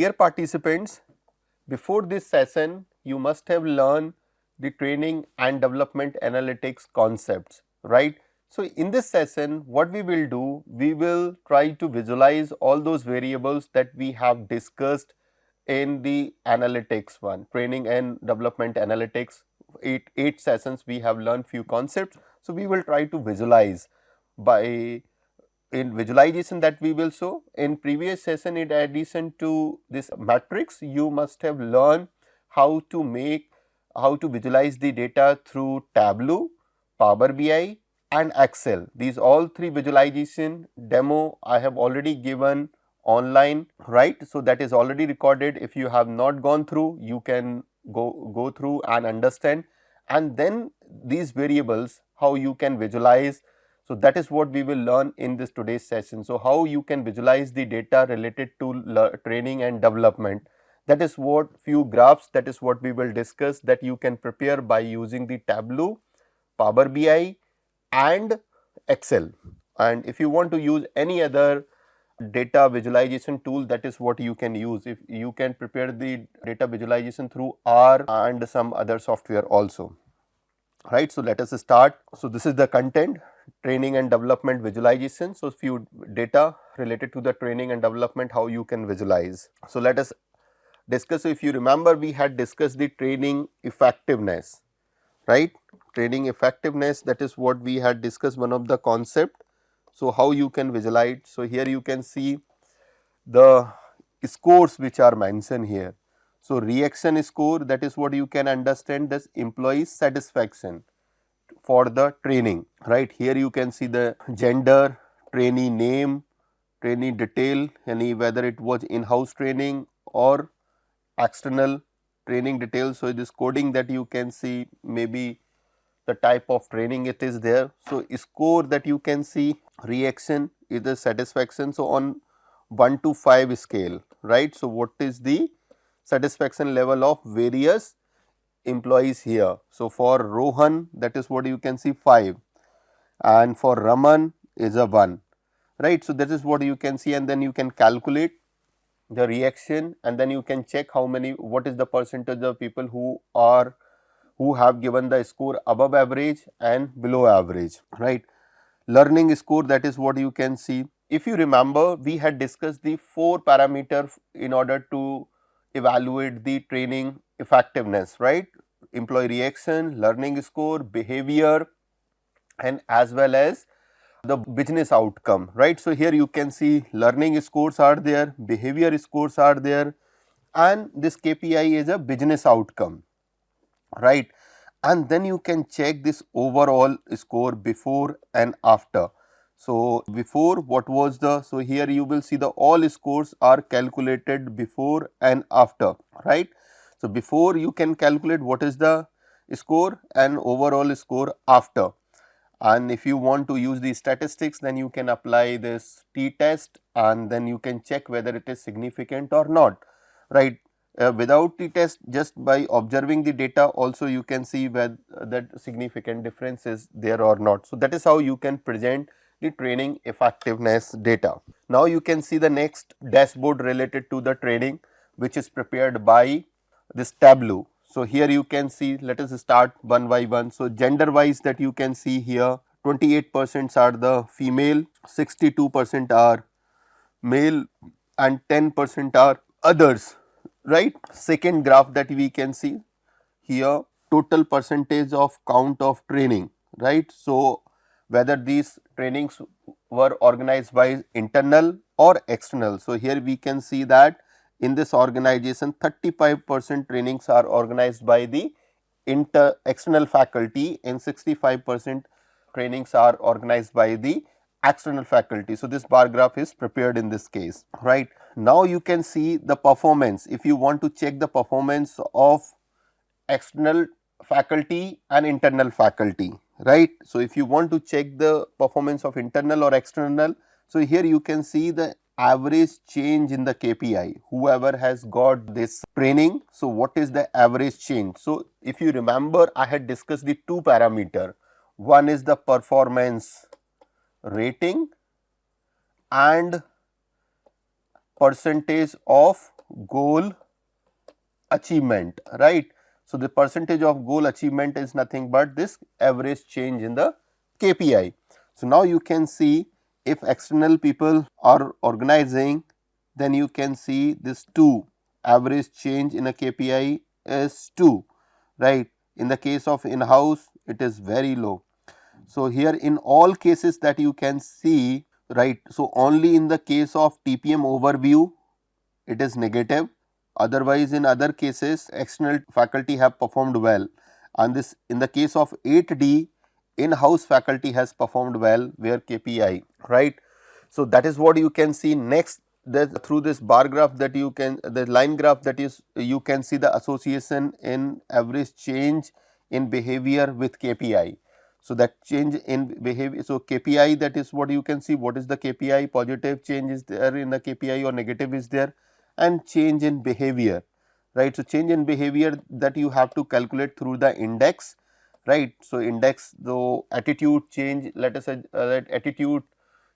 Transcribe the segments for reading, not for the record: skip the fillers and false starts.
dear participants, before this session you must have learned the training and development analytics concepts, right. So, in this session what we will do, we will try to visualize all those variables that we have discussed in the analytics one, training and development analytics. Eight sessions we have learned few concepts. So, we will try to visualize by in visualization that we will show. In previous session, in addition to this matrix, you must have learned how to visualize the data through Tableau, Power BI and Excel. These all three visualization demo I have already given online, right. So, that is already recorded. If you have not gone through, you can go through and understand, and then these variables how you can visualize. So, that is what we will learn in this today's session. So, how you can visualize the data related to training and development. That is what few graphs, that is what we will discuss, that you can prepare by using the Tableau, Power BI and Excel. And if you want to use any other data visualization tool, that is what you can use. If you can prepare the data visualization through R and some other software also, right. So, let us start. So, this is the content, training and development visualization. So, few data related to the training and development, how you can visualize. So, let us discuss. So, if you remember, we had discussed the training effectiveness, right. Training effectiveness, that is what we had discussed, one of the concept. So, how you can visualize. So, here you can see the scores which are mentioned here. So, reaction score, that is what you can understand, this employee satisfaction for the training, right. Here you can see the gender, trainee name, trainee detail, any whether it was in-house training or external training details. So, this coding that you can see, maybe the type of training it is there. So, score that you can see, reaction is the satisfaction. So, on 1 to 5 scale, right. So, what is the satisfaction level of various employees here. So, for Rohan, that is what you can see 5, and for Raman is a 1, right. So, that is what you can see, and then you can calculate the reaction, and then you can check how many, what is the percentage of people who have given the score above average and below average, right. Learning score, that is what you can see. If you remember, we had discussed the 4 parameters in order to evaluate the training effectiveness, right. Employee reaction, learning score, behavior and as well as the business outcome, right. So, here you can see learning scores are there, behavior scores are there, and this KPI is a business outcome, right. And then you can check this overall score before and after. So, before what was the, so here you will see the all scores are calculated before and after, right. So, before you can calculate what is the score and overall score after, and if you want to use the statistics, then you can apply this t-test and then you can check whether it is significant or not, right. Without t-test, just by observing the data also you can see whether that significant difference is there or not. So, that is how you can present the training effectiveness data. Now, you can see the next dashboard related to the training, which is prepared by this Tableau. So, here you can see, let us start one by one. So, gender wise, that you can see here 28% are the female, 62% are male and 10% are others, right. Second graph that we can see here, total percentage of count of training, right. So, whether these trainings were organized by internal or external. So, here we can see that in this organization 35% trainings are organized by the external faculty and 65% trainings are organized by the external faculty. So, this bar graph is prepared in this case, right. Now, you can see the performance. If you want to check the performance of external faculty and internal faculty, right. So, if you want to check the performance of internal or external, so here you can see the average change in the KPI, whoever has got this training. So, what is the average change? So, if you remember, I had discussed the 2 parameter, one is the performance rating and percentage of goal achievement, right. So, the percentage of goal achievement is nothing but this average change in the KPI. So, now you can see if external people are organizing, then you can see this 2, average change in a KPI is 2, right. In the case of in-house, it is very low. So, here in all cases that you can see, right. So, only in the case of TPM overview it is negative, otherwise in other cases external faculty have performed well, and this in the case of 8D in-house faculty has performed well where KPI, right. So, that is what you can see. Next, that through this bar graph that you can, the line graph, that is you can see the association in average change in behavior with KPI. So, that change in behavior, so KPI, that is what you can see, what is the KPI, positive change is there in the KPI or negative is there, and change in behavior, right. So, change in behavior that you have to calculate through the index, right. So, index, the attitude change, let us say attitude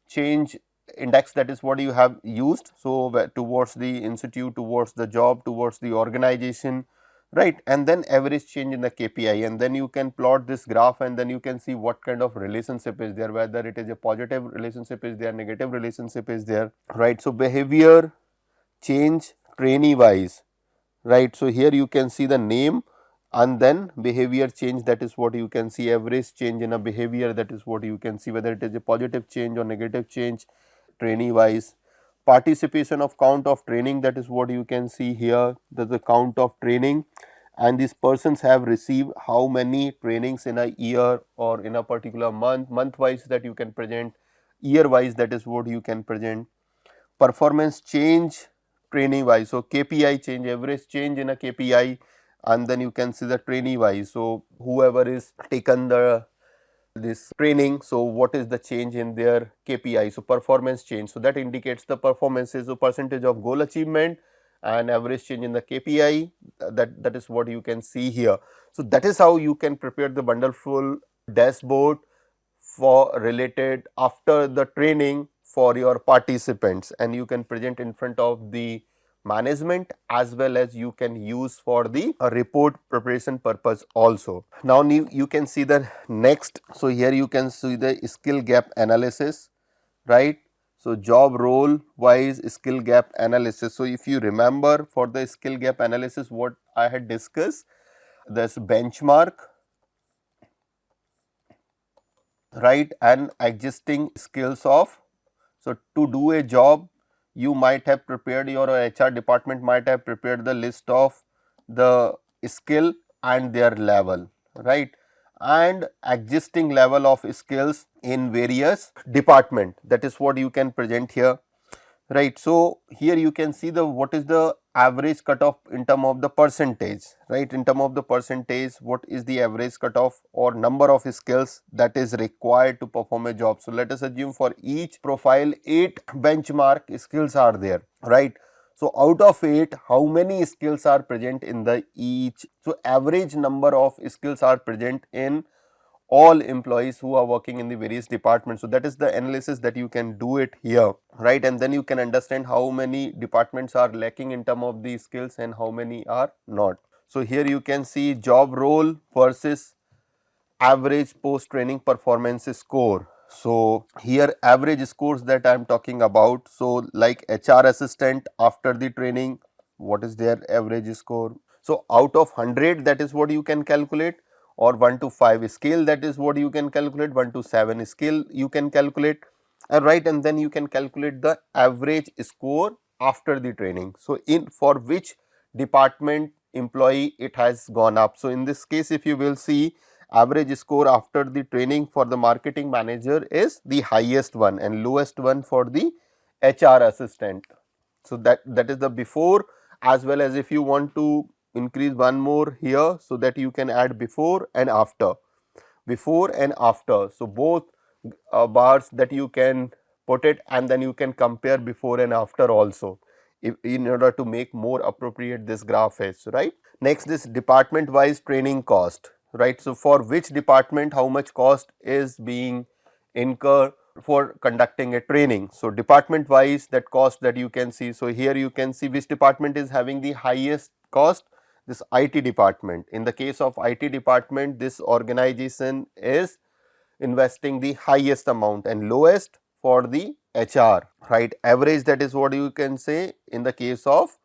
change index, that is what you have used. So, towards the institute, towards the job, towards the organization, right, and then average change in the KPI, and then you can plot this graph and then you can see what kind of relationship is there, whether it is a positive relationship is there, negative relationship is there, right. So, behavior change trainee wise, right. So, here you can see the name and then behavior change, that is what you can see, average change in a behavior, that is what you can see, whether it is a positive change or negative change trainee wise. Participation of count of training, that is what you can see here, that the count of training, and these persons have received how many trainings in a year or in a particular month, month wise that you can present, year wise that is what you can present. Performance change trainee wise, so KPI change, average change in a KPI, and then you can see the trainee wise. So, whoever is taken the this training, so what is the change in their KPI, so performance change, so that indicates the performances, so percentage of goal achievement and average change in the KPI, that is what you can see here. So, that is how you can prepare the wonderful dashboard for related after the training for your participants, and you can present in front of the management as well as you can use for the report preparation purpose also. Now, you can see the next. So, here you can see the skill gap analysis, right. So, job role wise skill gap analysis. So, if you remember for the skill gap analysis what I had discussed, this benchmark, right, and existing skills of. So, to do a job you might have prepared, your HR department might have prepared the list of the skill and their level, right, and existing level of skills in various department, that is what you can present here, right. So, here you can see the what is the average cutoff in term of the percentage, right, in term of the percentage what is the average cutoff or number of skills that is required to perform a job. So, let us assume for each profile 8 benchmark skills are there, right. So, out of 8 how many skills are present in the each, so average number of skills are present in all employees who are working in the various departments. So, that is the analysis that you can do it here, right, and then you can understand how many departments are lacking in term of these skills and how many are not. So, here you can see job role versus average post training performance score. So, here average scores that I am talking about. So, like HR assistant after the training, what is their average score? So, out of 100 that is what you can calculate, or 1 to 5 scale, that is what you can calculate, 1 to 7 scale you can calculate, right, and then you can calculate the average score after the training. So, in for which department employee it has gone up. So, in this case if you will see, average score after the training for the marketing manager is the highest one and lowest one for the HR assistant. So, that is the before, as well as if you want to increase one more here, so that you can add before and after, before and after. So, both bars that you can put it, and then you can compare before and after also, if, in order to make more appropriate this graph is, right. Next, this department wise training cost, right. So, for which department how much cost is being incurred for conducting a training. So, department wise that cost that you can see. So, here you can see which department is having the highest cost, this IT department. In the case of IT department, this organization is investing the highest amount and lowest for the HR, right. Average, that is what you can say in the case of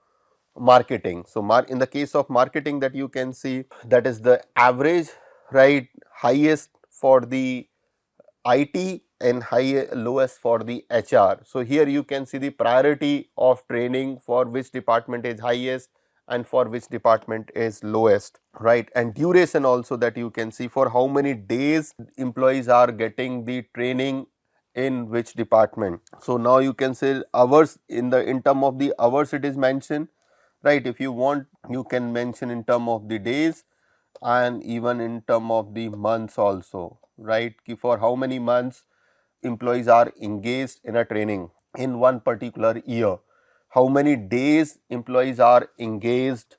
marketing. So, in the case of marketing, that you can see that is the average, right, highest for the IT and lowest for the HR. So, here you can see the priority of training for which department is highest and for which department is lowest, right. And duration also, that you can see for how many days employees are getting the training in which department. So, now you can say hours, in term of the hours it is mentioned, right. If you want, you can mention in term of the days and even in term of the months also, right. For how many months employees are engaged in a training in one particular year, how many days employees are engaged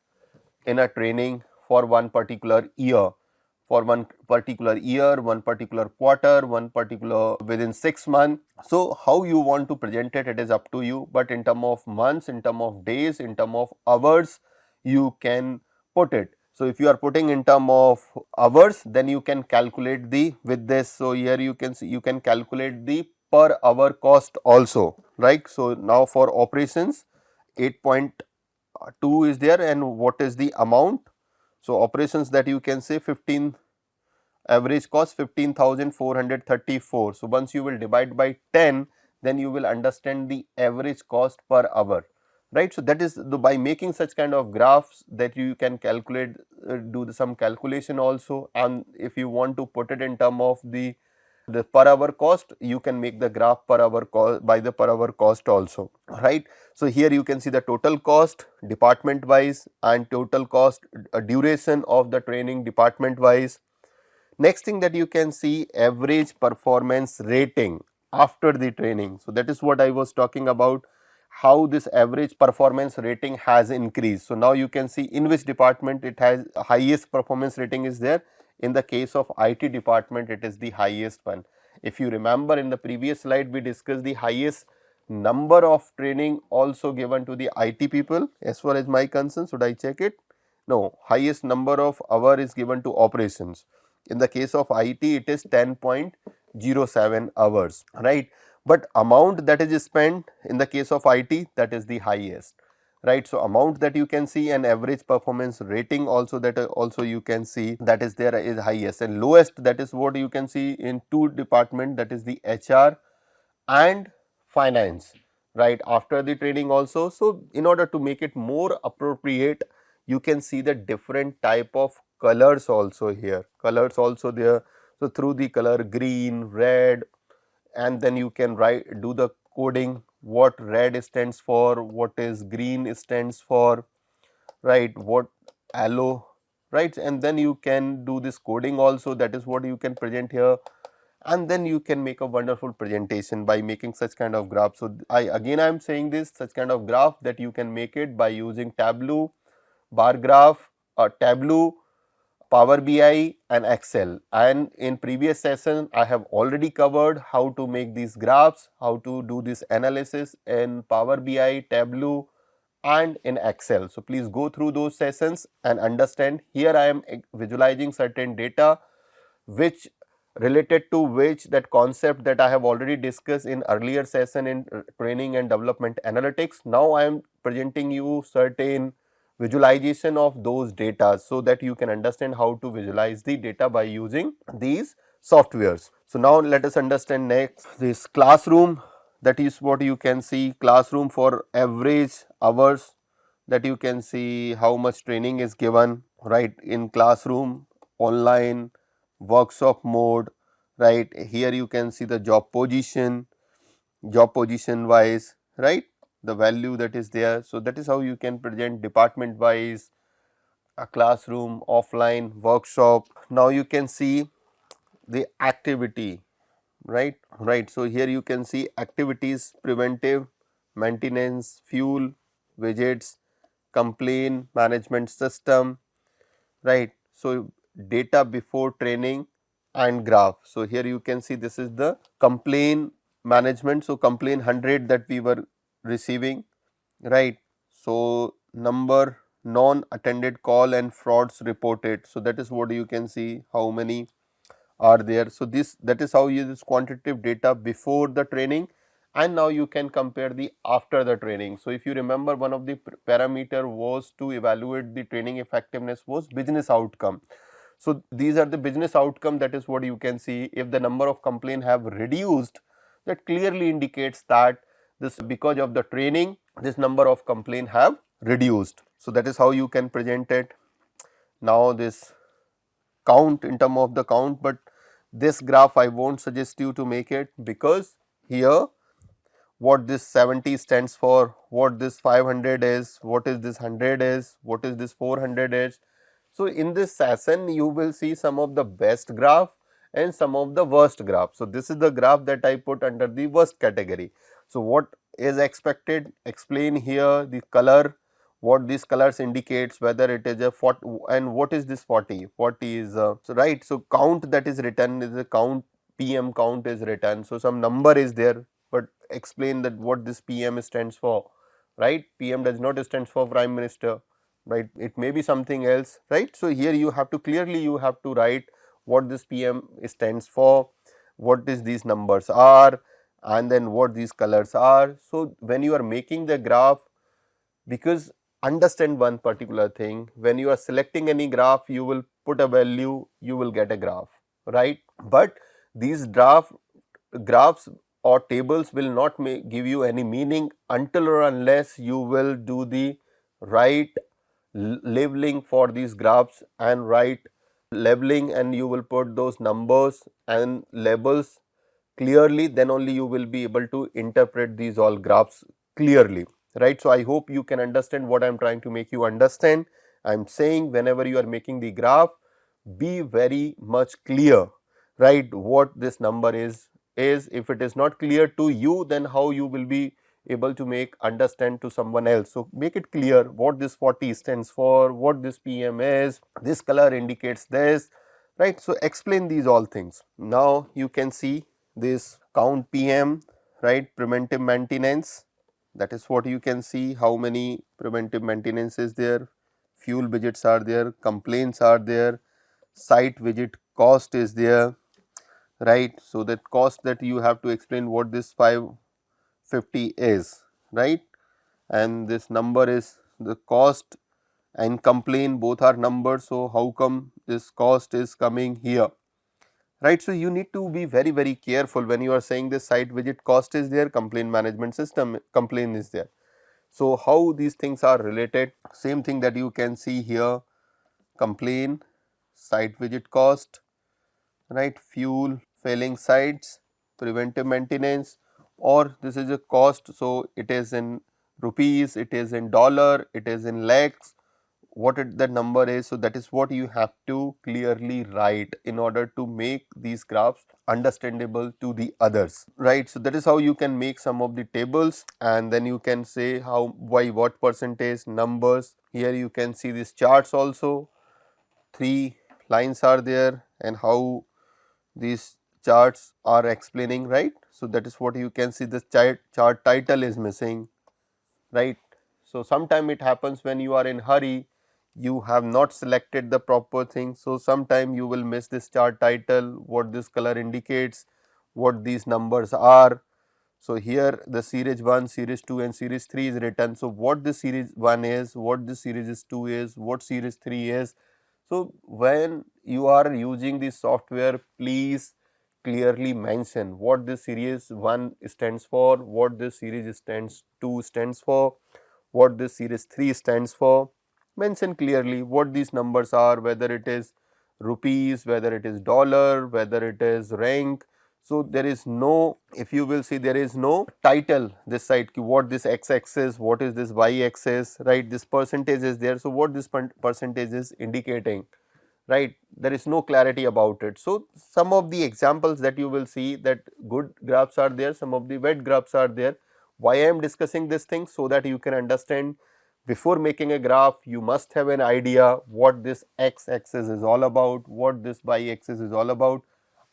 in a training for one particular year, for one particular year, one particular quarter, one particular within 6 months. So, how you want to present it, it is up to you, but in term of months, in term of days, in term of hours, you can put it. So, if you are putting in term of hours, then you can calculate the with this. So, here you can see, you can calculate the per hour cost also, right. So, now for operations 8.2 is there, and what is the amount? So, operations, that you can say 15, average cost 15,434. So, once you will divide by 10, then you will understand the average cost per hour, right. So, that is by making such kind of graphs that you can calculate, do some calculation also, and if you want to put it in term of the per hour cost, you can make the graph per hour cost by the per hour cost also, right. So, here you can see the total cost department wise and total cost duration of the training department wise. Next thing that you can see, average performance rating after the training. So, that is what I was talking about, how this average performance rating has increased. So, now you can see in which department it has highest performance rating is there. In the case of IT department, it is the highest one. If you remember, in the previous slide we discussed the highest number of training also given to the IT people. As far as my concern, should I check it? No, highest number of hour is given to operations. In the case of IT, it is 10.07 hours, right. But amount that is spent in the case of IT, that is the highest, right. So, amount that you can see, and average performance rating also, that also you can see, that is there is highest, and lowest, that is what you can see in two department, that is the HR and finance, right, after the training also. So, in order to make it more appropriate, you can see the different type of colors also here, colors also there. So, through the color green, red, and then you can do the coding, what red stands for, what is green stands for, right, what yellow, right, and then you can do this coding also, that is what you can present here, and then you can make a wonderful presentation by making such kind of graph. So, I am saying this, such kind of graph that you can make it by using Tableau, bar graph, Tableau, Power BI and Excel. And in previous session, I have already covered how to make these graphs, how to do this analysis in Power BI, Tableau and in Excel. So, please go through those sessions and understand. Here I am visualizing certain data which related to which that concept that I have already discussed in earlier session in training and development analytics. Now, I am presenting you certain visualization of those data, so that you can understand how to visualize the data by using these softwares. So, now let us understand next this classroom, that is what you can see, classroom for average hours, that you can see how much training is given, right, in classroom, online, workshop mode, right. Here you can see the job position wise, right, the value that is there. So, that is how you can present department wise, a classroom, offline, workshop. Now, you can see the activity, right. So, here you can see activities, preventive, maintenance, fuel, widgets, complaint management system, right. So, data before training and graph. So, here you can see this is the complaint management. So complaint 100 that we were receiving, right. So number non-attended call and frauds reported. So that is what you can see how many are there. So this, that is how you use quantitative data before the training, and now you can compare the after the training. So if you remember, one of the parameter was to evaluate the training effectiveness was business outcome. So these are the business outcome, that is what you can see. If the number of complaints have reduced, that clearly indicates that this, because of the training, this number of complaints have reduced. So that is how you can present it. Now this count, in term of the count, but this graph I won't suggest you to make it, because here what this 70 stands for, what this 500 is, what is this 100 is, what is this 400 is. So in this session you will see some of the best graph and some of the worst graph. So this is the graph that I put under the worst category. So what is expected, explain here the color, what these colors indicates, whether it is a 40, and what is this 40, 40 is so right. So count that is written is a count, PM count is written, so some number is there, but explain that what this PM stands for, right. PM does not stand for Prime Minister, right, it may be something else, right. So here you have to clearly, you have to write what this PM stands for, what is these numbers are, and then what these colors are. So when you are making the graph, because understand one particular thing, when you are selecting any graph, you will put a value, you will get a graph, right. But these graphs or tables will not give you any meaning until or unless you will do the right labeling for these graphs and right labeling, and you will put those numbers and labels clearly, then only you will be able to interpret these all graphs clearly, right. So I hope you can understand what I am trying to make you understand. I am saying whenever you are making the graph, be very much clear, right, what this number is. If it is not clear to you, then how you will be able to make understand to someone else. So make it clear what this 40 stands for, what this PM is, this color indicates this, right. So explain these all things. Now you can see this count PM, right, preventive maintenance, that is what you can see, how many preventive maintenance is there, fuel visits are there, complaints are there, site visit cost is there, right. So that cost, that you have to explain what this 550 is, right, and this number is the cost, and complaint both are numbers. So how come this cost is coming here, right. So you need to be very, very careful when you are saying this site visit cost is there, complaint management system complaint is there. So how these things are related, same thing that you can see here, complaint, site visit cost, right, fuel, failing sites, preventive maintenance, or this is a cost. So it is in rupees, it is in dollar, it is in lakhs, what the number is. So that is what you have to clearly write in order to make these graphs understandable to the others, right. So that is how you can make some of the tables, and then you can say how, why, what percentage numbers. Here you can see these charts also, 3 lines are there, and how these charts are explaining, right. So that is what you can see, the chart title is missing, right. So sometime it happens when you are in hurry, you have not selected the proper thing. So sometime you will miss this chart title, what this color indicates, what these numbers are. So here the series 1, series 2 and series 3 is written. So what this series 1 is, what this series 2 is, what series 3 is. So when you are using this software, please clearly mention what this series 1 stands for, what this series stands 2 stands for, what this series 3 stands for. Mention clearly what these numbers are, whether it is rupees, whether it is dollar, whether it is rank. So there is no, if you will see, there is no title this side, what this x axis, what is this y axis, right, this percentage is there. So what this percentage is indicating, right, there is no clarity about it. So some of the examples that you will see, that good graphs are there, some of the bad graphs are there. Why I am discussing this thing, so that you can understand, before making a graph you must have an idea what this x axis is all about, what this y axis is all about.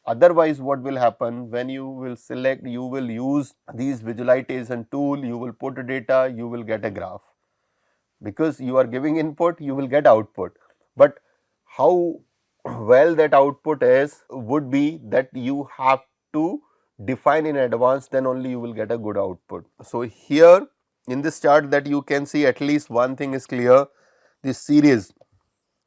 Otherwise, what will happen when you will select, you will use these visualization tool, you will put data, you will get a graph. Because you are giving input, you will get output. But how well that output is would be that you have to define in advance, then only you will get a good output. So here in this chart that you can see, at least one thing is clear, this series,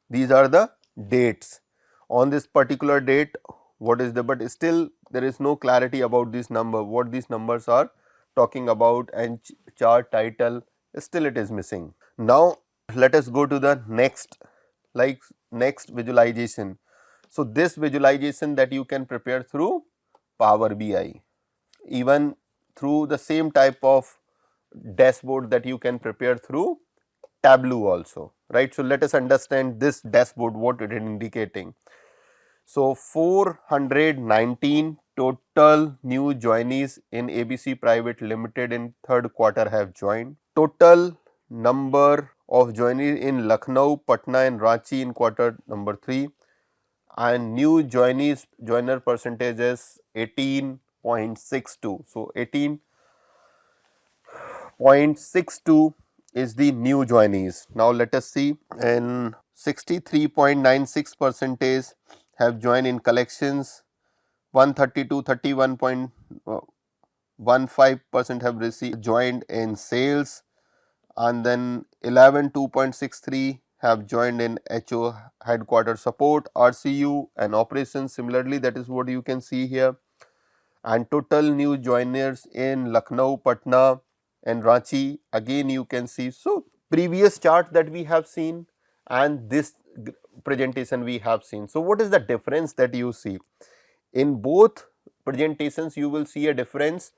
these are the dates on this particular date, what is the, but still there is no clarity about this number, what these numbers are talking about, and chart title, still it is missing. Now let us go to the next, like next visualization. So this visualization that you can prepare through Power BI, even through the same type of dashboard that you can prepare through Tableau also, right. So let us understand this dashboard, what it is indicating. So 419 total new joinees in ABC Private Limited in third quarter have joined. Total number of joinees in Lucknow, Patna and Ranchi in quarter number 3, and new joinees, joiner percentage is 18.62. So 18.62 is the new joinees. Now let us see, in 63.96 percentage have joined in collections, 132 31.15% have received joined in sales, and then 11 2.63 have joined in HO headquarter support, RCU and operations. Similarly, that is what you can see here. And total new joiners in Lucknow, Patna and Ranchi, again you can see. So previous chart that we have seen and this presentation we have seen. So what is the difference that you see? In both presentations you will see a difference.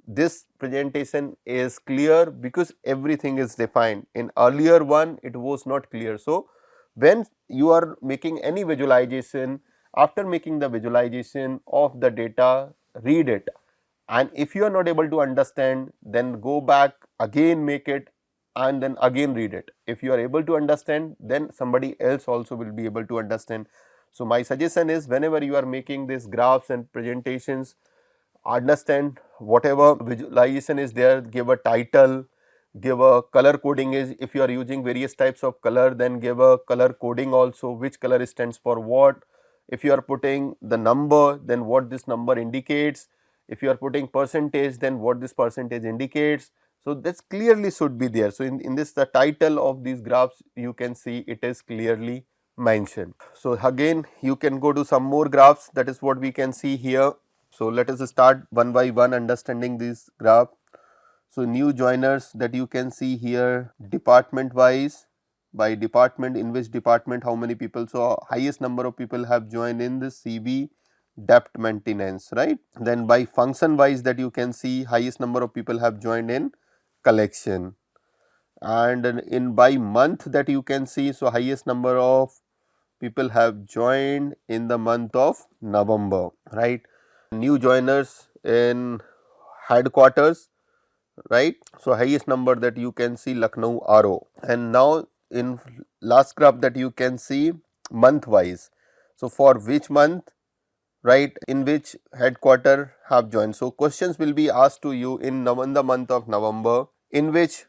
This presentation is clear because everything is defined. In earlier one it was not clear. So when you are making any visualization, after making the visualization of the data, read it, and if you are not able to understand, then go back again, make it, and then again read it. If you are able to understand, then somebody else also will be able to understand. So my suggestion is, whenever you are making these graphs and presentations, understand whatever visualization is there, give a title, give a color coding. Is if you are using various types of color, then give a color coding also, which color stands for what. If you are putting the number, then what this number indicates. If you are putting percentage, then what this percentage indicates. So this clearly should be there. So in this, the title of these graphs, you can see it is clearly mentioned. So again you can go to some more graphs, that is what we can see here. So let us start one by one understanding this graph. So new joiners that you can see here, department wise, by department, in which department how many people. So highest number of people have joined in this CB debt maintenance, right. Then by function wise, that you can see highest number of people have joined in collection, and in by month that you can see, so highest number of people have joined in the month of November, right. New joiners in headquarters, right. So highest number that you can see Lucknow RO, and now in last graph that you can see month wise. So for which month, right, in which headquarter have joined. So questions will be asked to you in the month of November, in which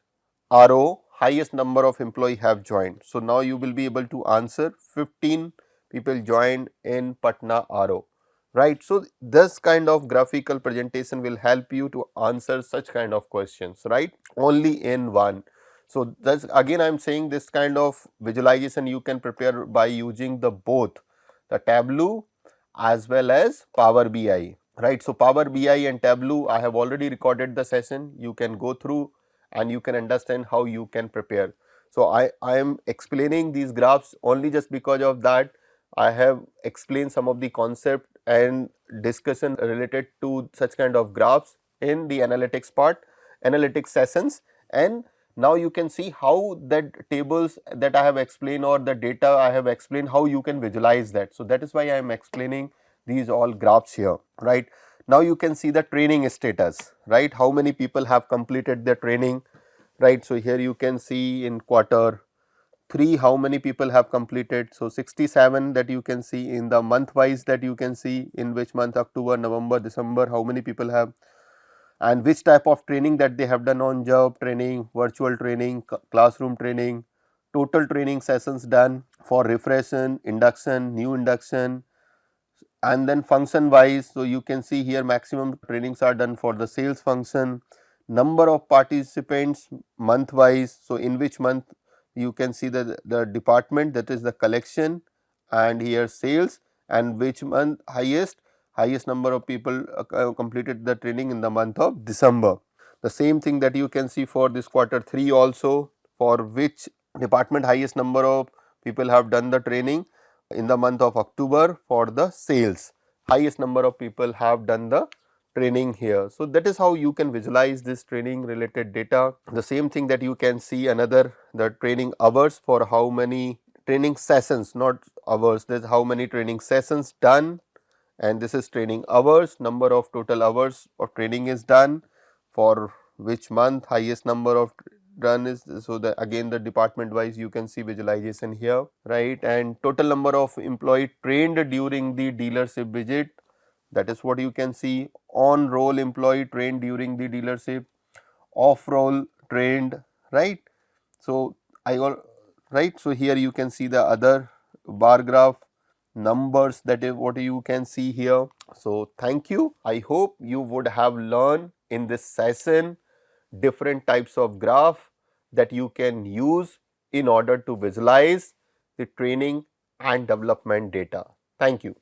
RO highest number of employee have joined. So now you will be able to answer 15 people joined in Patna RO, right. So this kind of graphical presentation will help you to answer such kind of questions, right, only in one. So that's again I am saying, this kind of visualization you can prepare by using the both the Tableau as well as Power BI, right. So Power BI and Tableau, I have already recorded the session, you can go through and you can understand how you can prepare. So I am explaining these graphs only just because of that. I have explained some of the concept and discussion related to such kind of graphs in the analytics part, analytics sessions, and now you can see how that tables that I have explained or the data I have explained, how you can visualize that. So that is why I am explaining these all graphs here, right. Now you can see the training status, right, how many people have completed their training, right. So here you can see in quarter 3 how many people have completed. So, 67 that you can see in the month wise, that you can see in which month, October, November, December, how many people have, and which type of training that they have done, on job training, virtual training, classroom training, total training sessions done for refreshen, induction, new induction, and then function wise. So, you can see here maximum trainings are done for the sales function, number of participants month wise. So, in which month you can see the department, that is the collection, and here sales, and which month highest number of people completed the training in the month of December. The same thing that you can see for this quarter 3 also, for which department highest number of people have done the training in the month of October. For the sales, highest number of people have done the training here. So, that is how you can visualize this training related data. The same thing that you can see another, the training hours, for how many training sessions, not hours, that is how many training sessions done, and this is training hours, number of total hours of training is done, for which month highest number of done is. So, the again the department wise you can see visualization here, right, and total number of employee trained during the dealership visit, that is what you can see, on roll employee trained during the dealership, off roll trained, right. So, right. So, here you can see the other bar graph numbers, that is what you can see here. So, thank you. I hope you would have learned in this session different types of graph that you can use in order to visualize the training and development data. Thank you.